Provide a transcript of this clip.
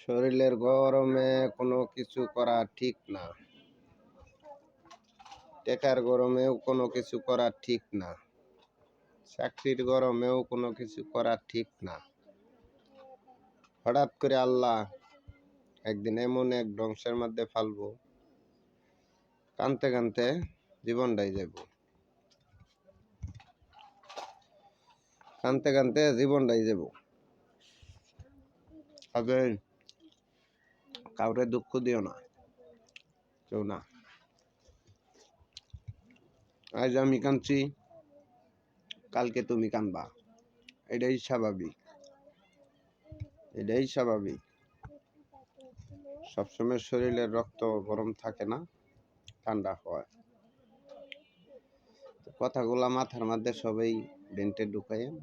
শরীরের গরমে কোনো কিছু করা ঠিক না, টাকার গরমেও কোনো কিছু করা ঠিক না, চাকরির গরমেও কোনো কিছু করা ঠিক না। হঠাৎ করে আল্লাহ একদিন এমন এক ধ্বংসের মধ্যে ফালবো, কানতে কানতে জীবনটাই যাব, কানতে কানতে জীবনটাই যাব। তবে কাউরে দুঃখ দিও না, কেউ না। আজ আমি কাঁদছি, কালকে তুমি কানবা, এটাই স্বাভাবিক, এটাই স্বাভাবিক। সবসময় শরীরের রক্ত গরম থাকে না, ঠান্ডা হয়। কথাগুলা মাথার মধ্যে সবাই ভেন্টে ঢুকাইয়েন।